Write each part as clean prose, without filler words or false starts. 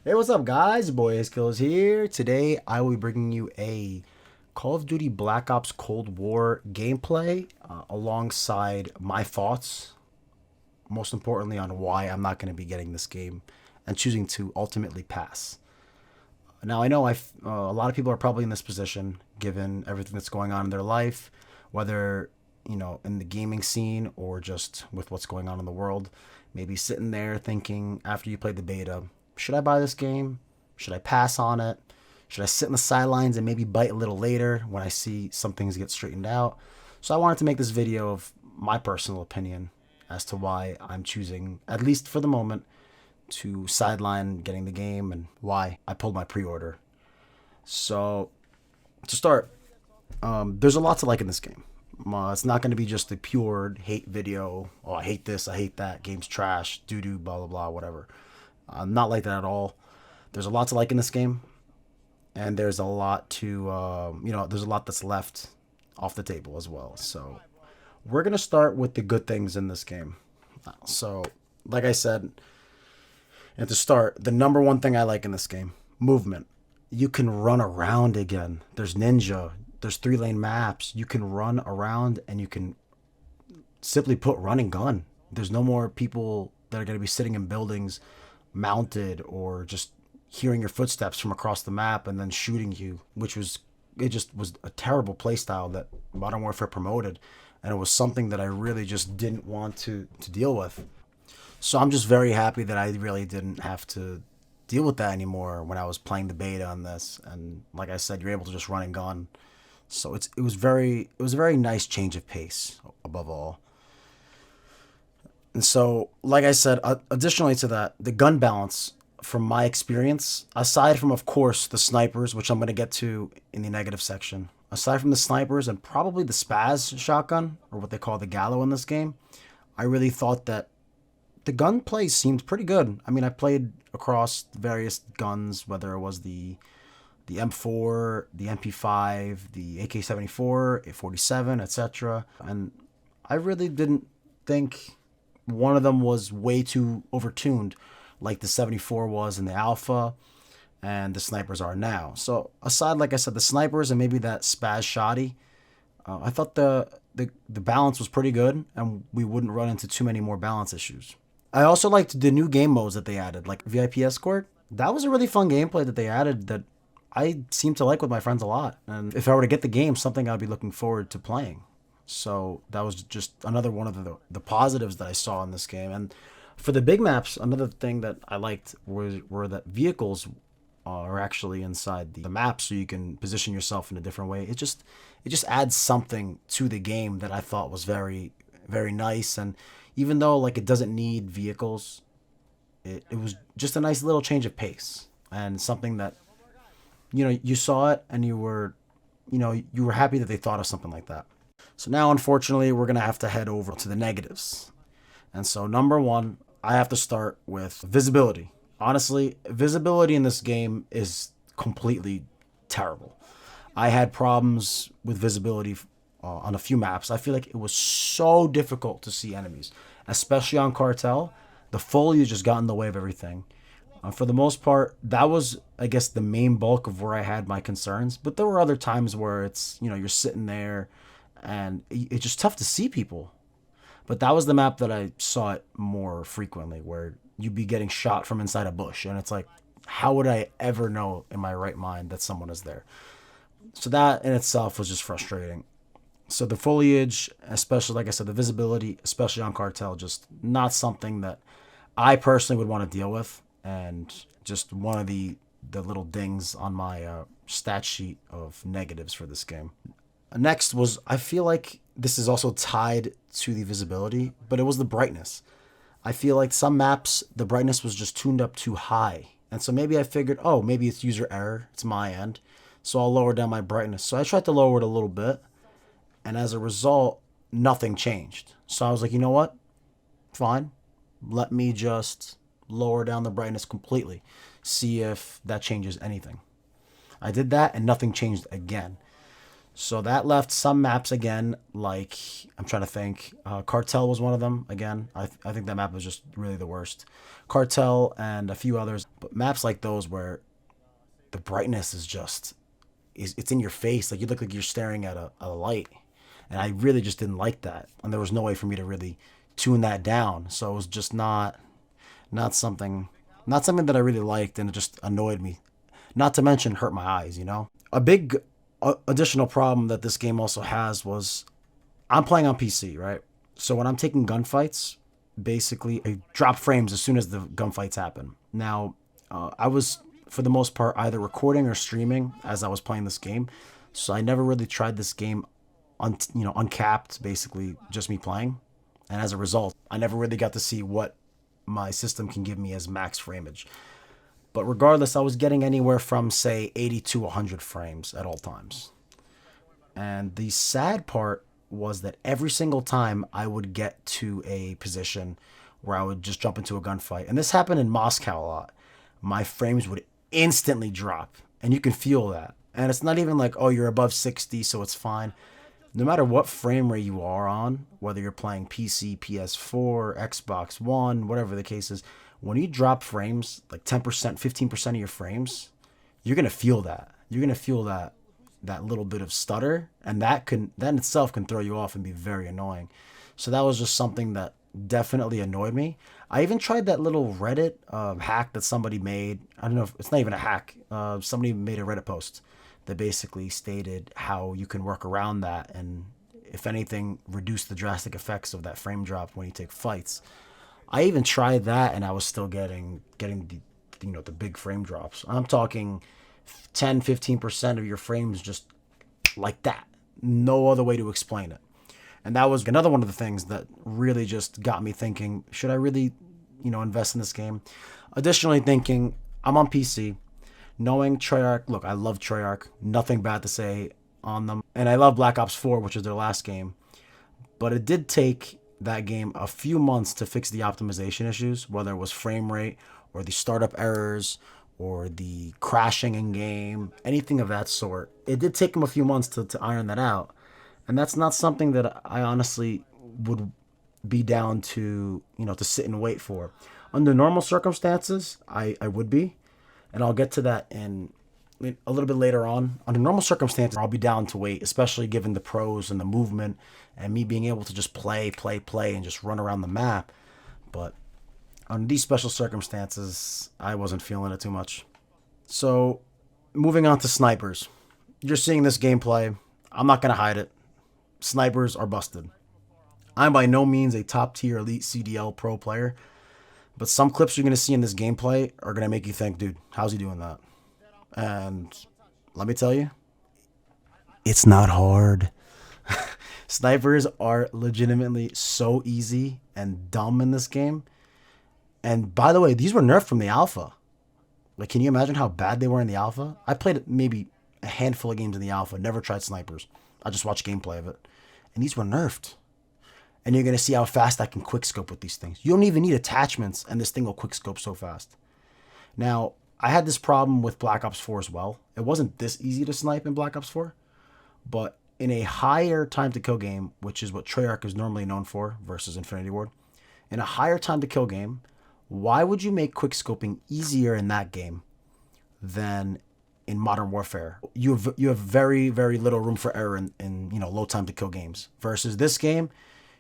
Hey, what's up, guys? Your boy Skills here. Today, I will be bringing you a Call of Duty Black Ops Cold War gameplay alongside my thoughts, most importantly, on why I'm not going to be getting this game and choosing to ultimately pass. Now, I know a lot of people are probably in this position given everything that's going on in their life, whether in the gaming scene or just with what's going on in the world. Maybe sitting there thinking after you played the beta, should I buy this game? Should I pass on it? Should I sit in the sidelines and maybe bite a little later when I see some things get straightened out? So I wanted to make this video of my personal opinion as to why I'm choosing, at least for the moment, to sideline getting the game and why I pulled my pre-order. So to start, there's a lot to like in this game. It's not going to be just a pure hate video. Oh, I hate this, I hate that. Game's trash, doo doo, blah blah blah, whatever. Not like that at all. There's a lot to like in this game, and there's a lot to there's a lot that's left off the table as well. So we're gonna start with the good things in this game. So, like I said, and to start, the number one thing I like in this game, movement. You can run around again. There's ninja. There's 3-lane maps. You can run around and you can simply put run and gun. There's no more people that are going to be sitting in buildings mounted or just hearing your footsteps from across the map and then shooting you, which was it just was a terrible playstyle that Modern Warfare promoted, and it was something that I really just didn't want to deal with. So I'm just very happy that I really didn't have to deal with that anymore when I was playing the beta on this. And like I said, you're able to just run and gun. So it was a very nice change of pace above all. And so, like I said, additionally to that, the gun balance, from my experience, aside from, of course, the snipers, which I'm going to get to in the negative section, aside from the snipers and probably the Spaz shotgun, or what they call the Gallo in this game, I really thought that the gunplay seemed pretty good. I mean, I played across various guns, whether it was the M4, the MP5, the AK-74, A47, etc. And I really didn't think one of them was way too overtuned, like the 74 was in the alpha, and the snipers are now. So aside, like I said, the snipers and maybe that Spaz shoddy, I thought the balance was pretty good, and we wouldn't run into too many more balance issues. I also liked the new game modes that they added, like VIP Escort. That was a really fun gameplay that they added that I seem to like with my friends a lot. And if I were to get the game, something I'd be looking forward to playing. So that was just another one of the positives that I saw in this game. And for the big maps, another thing that I liked were that vehicles are actually inside the map, so you can position yourself in a different way. It just adds something to the game that I thought was very very nice. And even though like it doesn't need vehicles, it was just a nice little change of pace and something that you saw it and you were happy that they thought of something like that. So now, unfortunately, we're gonna have to head over to the negatives. And so, number one, I have to start with visibility. Honestly, visibility in this game is completely terrible. I had problems with visibility on a few maps. I feel like it was so difficult to see enemies, especially on Cartel. The foliage just got in the way of everything. For the most part, that was, I guess, the main bulk of where I had my concerns. But there were other times where you're sitting there and it's just tough to see people. But that was the map that I saw it more frequently, where you'd be getting shot from inside a bush. And it's like, how would I ever know in my right mind that someone is there? So that in itself was just frustrating. So the foliage, especially, like I said, the visibility, especially on Cartel, just not something that I personally would want to deal with. And just one of the little dings on my stat sheet of negatives for this game. Next was, I feel like this is also tied to the visibility, but it was the brightness. I feel like some maps, the brightness was just tuned up too high. And so maybe I figured, oh, maybe it's user error. It's my end. So I'll lower down my brightness. So I tried to lower it a little bit. And as a result, nothing changed. So I was like, you know what? Fine. Let me just lower down the brightness completely. See if that changes anything. I did that and nothing changed again. So that left some maps again, like I'm trying to think. Cartel was one of them. Again, I think that map was just really the worst. Cartel and a few others, but maps like those where the brightness is just it's in your face, like you look like you're staring at a light, and I really just didn't like that, and there was no way for me to really tune that down. So it was just not something not something that I really liked, and it just annoyed me. Not to mention hurt my eyes. A big additional problem that this game also has was I'm playing on PC, right? So when I'm taking gunfights, basically I drop frames as soon as the gunfights happen. Now, I was for the most part either recording or streaming as I was playing this game, so I never really tried this game uncapped, basically just me playing. And as a result, I never really got to see what my system can give me as max frameage. But regardless, I was getting anywhere from say 80 to 100 frames at all times. And the sad part was that every single time I would get to a position where I would just jump into a gunfight, and this happened in Moscow a lot, my frames would instantly drop. And you can feel that. And it's not even like, oh, you're above 60, so it's fine. No matter what frame rate you are on, whether you're playing PC, PS4, Xbox One, whatever the case is, when you drop frames, like 10%, 15% of your frames, you're going to feel that. You're going to feel that little bit of stutter, and that in itself can throw you off and be very annoying. So that was just something that definitely annoyed me. I even tried that little Reddit hack that somebody made. I don't know if it's not even a hack. Somebody made a Reddit post that basically stated how you can work around that and, if anything, reduce the drastic effects of that frame drop when you take fights. I even tried that, and I was still getting the big frame drops. I'm talking 10-15% of your frames just like that. No other way to explain it. And that was another one of the things that really just got me thinking, should I really, invest in this game? Additionally, thinking I'm on PC, knowing Treyarch. Look, I love Treyarch. Nothing bad to say on them. And I love Black Ops 4, which is their last game. But it did take that game a few months to fix the optimization issues, whether it was frame rate or the startup errors or the crashing in game, anything of that sort. It did take them a few months to iron that out. And that's not something that I honestly would be down to sit and wait for. Under normal circumstances, I would be. And I'll get to that in a little bit later on. Under normal circumstances, I'll be down to wait, especially given the pros and the movement and me being able to just play, and just run around the map. But under these special circumstances, I wasn't feeling it too much. So, moving on to snipers. You're seeing this gameplay. I'm not going to hide it. Snipers are busted. I'm by no means a top tier elite CDL pro player, but some clips you're going to see in this gameplay are going to make you think, dude, how's he doing that? And let me tell you, it's not hard. Snipers are legitimately so easy and dumb in this game. And by the way, these were nerfed from the alpha. Like, can you imagine how bad they were in the alpha? I played maybe a handful of games in the alpha, never tried snipers. I just watched gameplay of it. And these were nerfed. And you're going to see how fast I can quickscope with these things. You don't even need attachments, and this thing will quickscope so fast. Now, I had this problem with Black Ops 4 as well. It wasn't this easy to snipe in Black Ops 4, but in a higher time to kill game, which is what Treyarch is normally known for versus Infinity Ward, in a higher time to kill game, why would you make quickscoping easier in that game than in Modern Warfare? You have very, very little room for error in low time to kill games. Versus this game,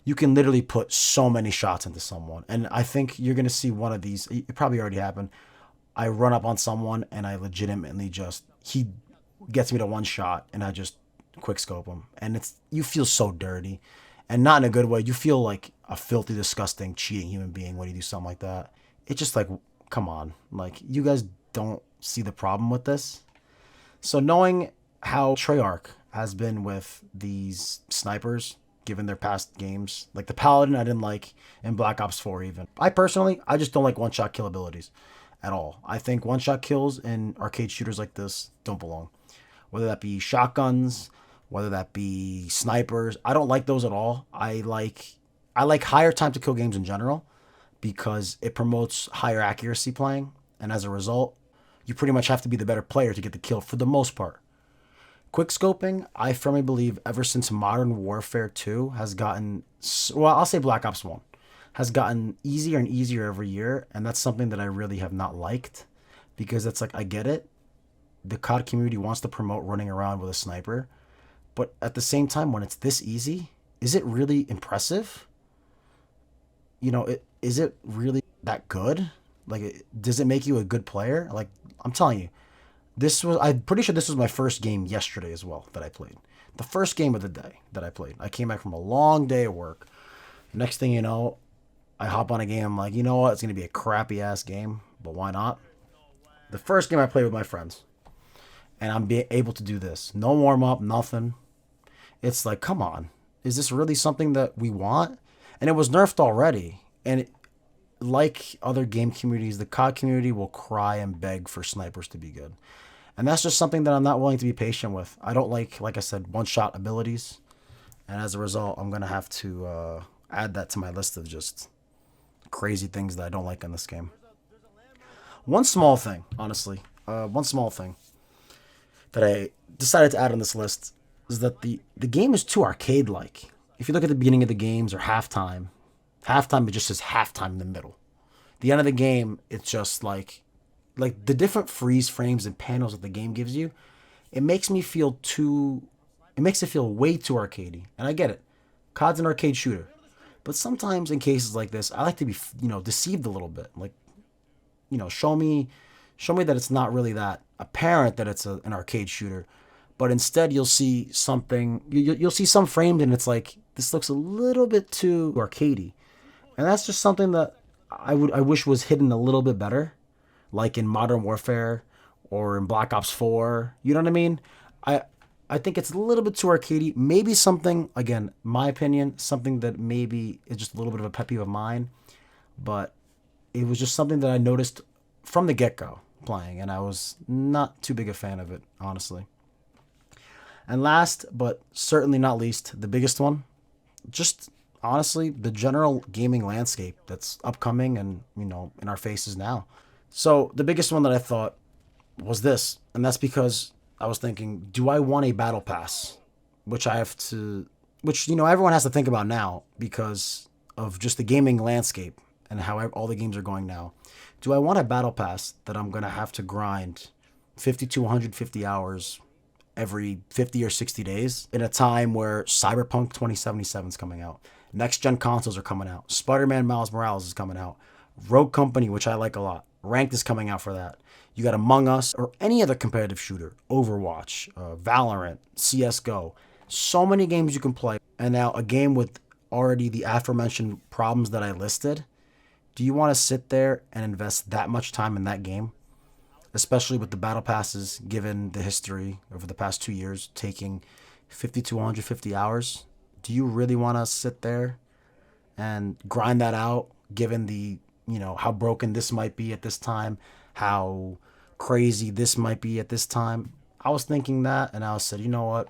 you can literally put so many shots into someone. And I think you're going to see one of these. It probably already happened. I run up on someone and I legitimately he gets me to one shot and I just quick scope him. And you feel so dirty, and not in a good way. You feel like a filthy, disgusting, cheating human being when you do something like that. It's just like, come on. Like, you guys don't see the problem with this. So knowing how Treyarch has been with these snipers, given their past games, like the Paladin I didn't like in Black Ops 4 even. I just don't like one-shot kill abilities at all. I think one-shot kills in arcade shooters like this don't belong. Whether that be shotguns, whether that be snipers, I don't like those at all. I like higher time to kill games in general because it promotes higher accuracy playing, and as a result, you pretty much have to be the better player to get the kill for the most part. Quick scoping, I firmly believe, ever since Modern Warfare 2 has gotten, well, I'll say Black Ops 1 has gotten easier and easier every year, and that's something that I really have not liked because it's like I get it. The COD community wants to promote running around with a sniper, but at the same time, when it's this easy, is it really impressive? Is it really that good? Like, does it make you a good player? Like, I'm telling you, I'm pretty sure this was my first game yesterday as well that I played. The first game of the day that I played. I came back from a long day of work. Next thing you know, I hop on a game. I'm like, you know what? It's going to be a crappy ass game, but why not? The first game I played with my friends, and I'm able to do this. No warm up, nothing. It's like, come on. Is this really something that we want? And it was nerfed already. And like other game communities, the COD community will cry and beg for snipers to be good. And that's just something that I'm not willing to be patient with. I don't like I said, one-shot abilities. And as a result, I'm going to have to add that to my list of just crazy things that I don't like in this game. One small thing, honestly, one small thing that I decided to add on this list is that the game is too arcade-like. If you look at the beginning of the games or halftime, halftime it just says halftime in the middle. The end of the game, it's just like the different freeze frames and panels that the game gives you. It makes me feel too. It makes it feel way too arcadey, and I get it. COD's an arcade shooter, but sometimes in cases like this, I like to be deceived a little bit. Like show me that it's not really that apparent that it's an arcade shooter, but instead you'll see something. You'll see some frames, and it's like this looks a little bit too arcadey, and that's just something that I wish was hidden a little bit better, like in Modern Warfare or in Black Ops 4. You know what I mean? I I think it's a little bit too arcadey. Maybe something, again, my opinion, something that maybe is just a little bit of a pet peeve of mine, but it was just something that I noticed from the get-go playing, and I was not too big a fan of it, honestly. And last, but certainly not least, the biggest one, just honestly, the general gaming landscape that's upcoming and, in our faces now. So the biggest one that I thought was this, and that's because I was thinking, do I want a battle pass? Which I have to, which, everyone has to think about now because of just the gaming landscape and how all the games are going now. Do I want a battle pass that I'm going to have to grind 50 to 150 hours every 50 or 60 days in a time where Cyberpunk 2077 is coming out? Next gen consoles are coming out. Spider-Man Miles Morales is coming out. Rogue Company, which I like a lot. Ranked is coming out for that. You got Among Us or any other competitive shooter, Overwatch, Valorant, CSGO. So many games you can play. And now a game with already the aforementioned problems that I listed. Do you want to sit there and invest that much time in that game? Especially with the battle passes, given the history over the past 2 years, taking 50 to 150 hours. Do you really want to sit there and grind that out, given the, how broken this might be at this time, how crazy this might be at this time? I was thinking that, and I said, you know what?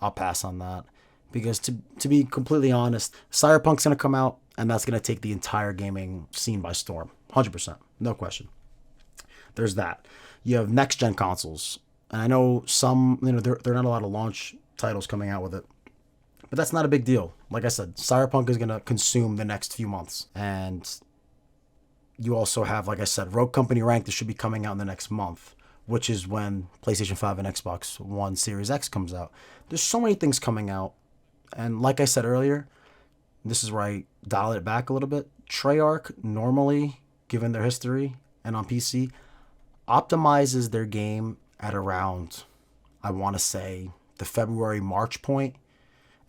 I'll pass on that. Because to be completely honest, Cyberpunk's going to come out, and that's going to take the entire gaming scene by storm. 100%. No question. There's that. You have next-gen consoles. And I know some, there are not a lot of launch titles coming out with it. But that's not a big deal. Like I said, Cyberpunk is going to consume the next few months. And you also have, like I said, Rogue Company Ranked that should be coming out in the next month, which is when PlayStation 5 and Xbox One Series X comes out. There's so many things coming out. And like I said earlier, this is where I dial it back a little bit. Treyarch, normally, given their history and on PC, optimizes their game at around, I want to say, the February, March point.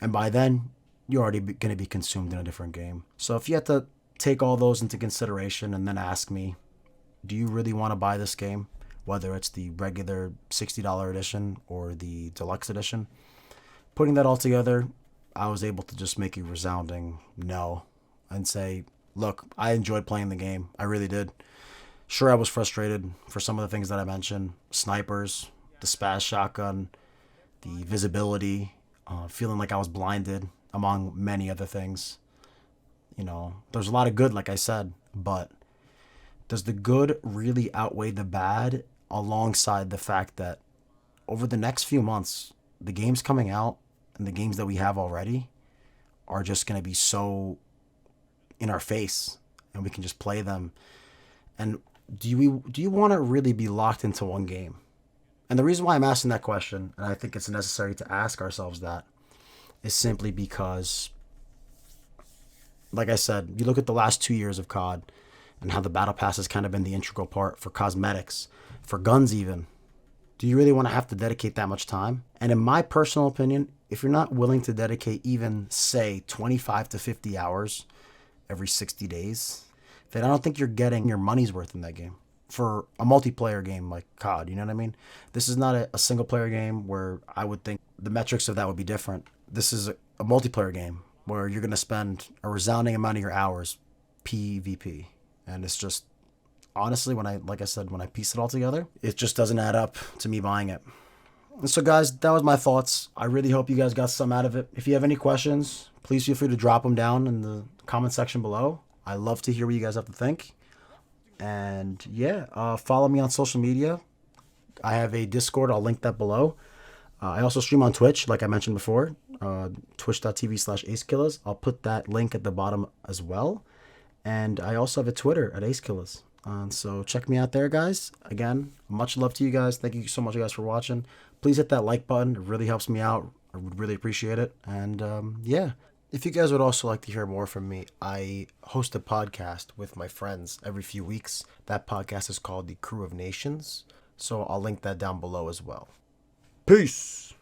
And by then, you're already going to be consumed in a different game. So if you have to take all those into consideration and then ask me, do you really want to buy this game? Whether it's the regular $60 edition or the deluxe edition. Putting that all together, I was able to just make a resounding no and say, look, I enjoyed playing the game. I really did. Sure, I was frustrated for some of the things that I mentioned. Snipers, the spaz shotgun, the visibility, feeling like I was blinded, among many other things. There's a lot of good, like I said, but does the good really outweigh the bad alongside the fact that over the next few months, the games coming out and the games that we have already are just going to be so in our face, and we can just play them. And do you want to really be locked into one game? And the reason why I'm asking that question, and I think it's necessary to ask ourselves that, is simply because, like I said, you look at the last 2 years of COD and how the battle pass has kind of been the integral part for cosmetics, for guns even. Do you really want to have to dedicate that much time? And in my personal opinion, if you're not willing to dedicate even, say, 25 to 50 hours every 60 days, then I don't think you're getting your money's worth in that game. For a multiplayer game like COD, you know what I mean? This is not a single player game where I would think the metrics of that would be different. This is a multiplayer game where you're going to spend a resounding amount of your hours PvP. And it's just, honestly, like I said, when I piece it all together, it just doesn't add up to me buying it. And so, guys, that was my thoughts. I really hope you guys got some out of it. If you have any questions, please feel free to drop them down in the comment section below. I love to hear what you guys have to think. And yeah, follow me on social media. I have a Discord. I'll link that below. I also stream on Twitch, like I mentioned before, twitch.tv/AceKillers. I'll put that link at the bottom as well. And I also have a Twitter at AceKillers. So check me out there, guys. Again, much love to you guys. Thank you so much, guys, for watching. Please hit that like button. It really helps me out. I would really appreciate it. And yeah, if you guys would also like to hear more from me, I host a podcast with my friends every few weeks. That podcast is called The Crew of Nations. So I'll link that down below as well. Peace.